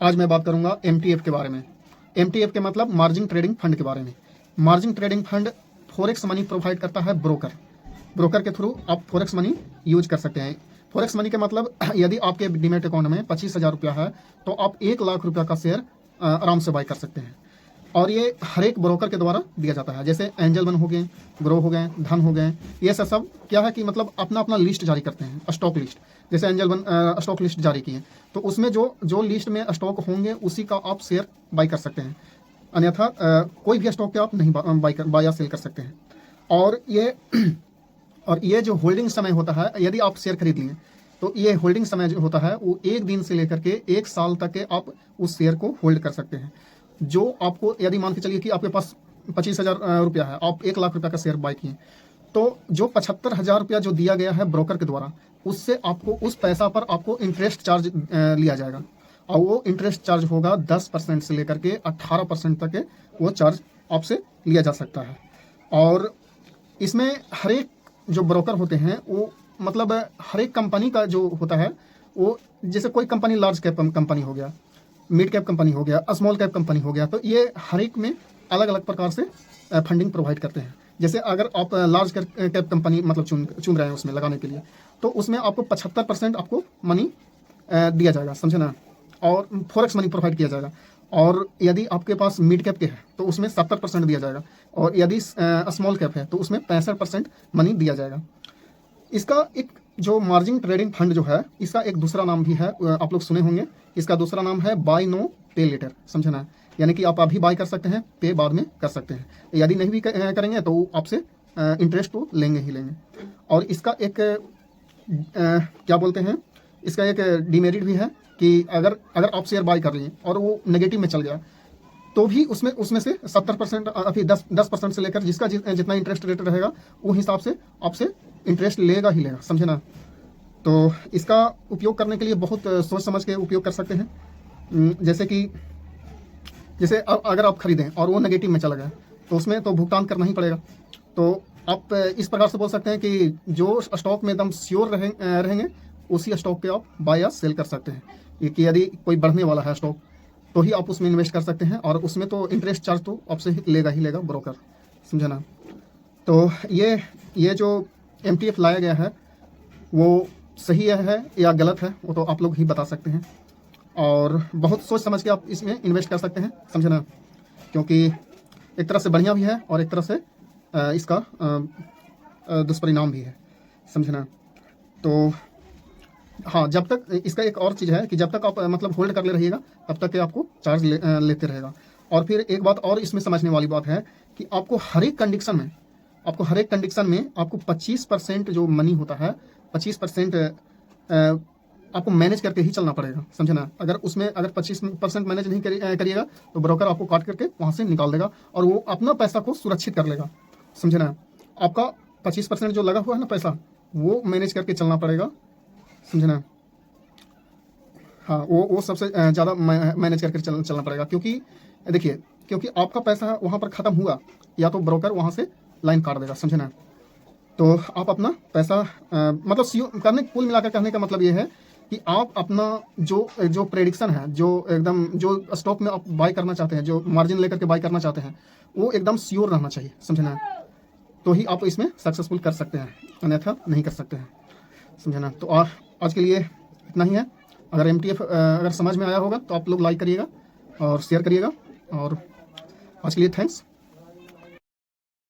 आज मैं बात करूंगा एमटीएफ के बारे में। एमटीएफ के मतलब मार्जिन ट्रेडिंग फंड के बारे में। Margin trading fund forex money provide करता है ब्रोकर। ब्रोकर के थ्रू आप फॉरेक्स मनी यूज कर सकते हैं। फॉरेक्स मनी के मतलब यदि आपके डीमैट अकाउंट में 25,000 रुपया है तो आप 1 लाख रुपया का शेयर आराम से बाई कर सकते हैं। और ये हर एक ब्रोकर के द्वारा दिया जाता है। जैसे एंजल वन हो गए, ग्रो हो गए, धन हो गए, ये सब क्या है कि मतलब अपना अपना लिस्ट जारी करते हैं, स्टॉक लिस्ट। जैसे एंजल वन स्टॉक लिस्ट जारी की है तो उसमें जो जो लिस्ट में स्टॉक होंगे उसी का आप शेयर बाई कर सकते हैं। अन्यथा कोई भी स्टॉक के आप नहीं बाय या सेल कर सकते हैं। और ये जो होल्डिंग समय होता है, यदि आप शेयर खरीद लिए तो ये होल्डिंग समय जो होता है वो 1 दिन से लेकर के 1 साल तक के आप उस शेयर को होल्ड कर सकते हैं। जो आपको यदि मान के चलिए कि आपके पास 25,000 रुपया है, आप 1 लाख रुपया का शेयर बाय किए, तो जो 75,000 रुपया जो दिया गया है ब्रोकर के द्वारा, उससे आपको उस पैसा पर आपको इंटरेस्ट चार्ज लिया जाएगा। और वो इंटरेस्ट चार्ज होगा 10% से लेकर के 18% तक के वो चार्ज आपसे लिया जा सकता है। और इसमें हर एक जो ब्रोकर होते हैं वो मतलब हर एक कंपनी का जो होता है वो, जैसे कोई कंपनी लार्ज कैप कंपनी हो गया, मिड कैप कंपनी हो गया, स्मॉल कैप कंपनी हो गया, तो ये हर एक में अलग अलग प्रकार से फंडिंग प्रोवाइड करते हैं। जैसे अगर आप लार्ज कैप कंपनी मतलब चुन रहे हैं उसमें लगाने के लिए, तो उसमें आपको 75% आपको मनी दिया जाएगा, समझे ना, और फॉरेक्स मनी प्रोवाइड किया जाएगा। और यदि आपके पास मिड कैप के है तो उसमें 70% दिया जाएगा, और यदि स्मॉल कैप है तो उसमें 65% मनी दिया जाएगा। इसका एक जो मार्जिन ट्रेडिंग फंड जो है, इसका एक दूसरा नाम भी है, आप लोग सुने होंगे। इसका दूसरा नाम है बाय नो पे लेटर, समझे ना, यानी कि आप अभी बाय कर सकते हैं, पे बाद में कर सकते हैं। यदि नहीं भी करेंगे तो आपसे इंटरेस्ट तो लेंगे ही लेंगे। और इसका एक क्या बोलते हैं, इसका एक डिमेरिट भी है कि अगर आप शेयर बाय कर लिए और वो नेगेटिव में चल गया तो भी उसमें से 70% अभी 10% से लेकर जिसका जितना इंटरेस्ट रेट रहेगा वो हिसाब से आपसे इंटरेस्ट लेगा ही लेगा, समझे ना। तो इसका उपयोग करने के लिए बहुत सोच समझ के उपयोग कर सकते हैं। जैसे अगर आप खरीदें और वो नेगेटिव में चला गया तो उसमें तो भुगतान करना ही पड़ेगा। तो आप इस प्रकार से बोल सकते हैं कि जो स्टॉक में एकदम श्योर रहेंगे उसी स्टॉक पे आप बाय या सेल कर सकते हैं। कि यदि कोई बढ़ने वाला है स्टॉक तो ही आप उसमें इन्वेस्ट कर सकते हैं, और उसमें तो इंटरेस्ट चार्ज तो आपसे लेगा ही लेगा ब्रोकर, समझे ना। तो ये जो एमटीएफ लाया गया है वो सही है या गलत है वो तो आप लोग ही बता सकते हैं। और बहुत सोच समझ के आप इसमें इन्वेस्ट कर सकते हैं, समझे ना, क्योंकि एक तरह से बढ़िया भी है और एक तरह से इसका दुष्परिणाम भी है, समझे ना। तो हाँ, जब तक इसका एक और चीज़ है कि जब तक आप मतलब होल्ड कर ले रहिएगा तब तक के आपको चार्ज लेते रहेगा। और फिर एक बात और इसमें समझने वाली बात है कि आपको हर एक कंडीशन में आपको 25% जो मनी होता है, 25% आपको मैनेज करके ही चलना पड़ेगा, समझे ना। अगर 25% मैनेज नहीं करिएगा तो ब्रोकर आपको काट करके वहाँ से निकाल देगा और वो अपना पैसा को सुरक्षित कर लेगा, समझे ना। आपका 25% जो लगा हुआ है ना पैसा, वो मैनेज करके चलना पड़ेगा, समझे ना। हाँ, वो सबसे ज़्यादा मैनेज करके चलना पड़ेगा, क्योंकि देखिए, क्योंकि आपका पैसा वहाँ पर ख़त्म हुआ या तो ब्रोकर वहाँ से लाइन काट देगा, समझे ना। तो आप अपना पैसा मतलब कुल मिलाकर कहने का मतलब ये है कि आप अपना जो प्रेडिक्शन है, जो स्टॉक में आप बाय करना चाहते हैं, जो मार्जिन लेकर के बाय करना चाहते हैं, वो एकदम श्योर रहना चाहिए, समझे ना। तो ही आप इसमें सक्सेसफुल कर सकते हैं, अन्यथा नहीं कर सकते हैं, समझे ना। तो आज के लिए इतना ही है। अगर एमटीएफ अगर समझ में आया होगा तो आप लोग लाइक करिएगा और शेयर करिएगा। और आज के लिए थैंक्स।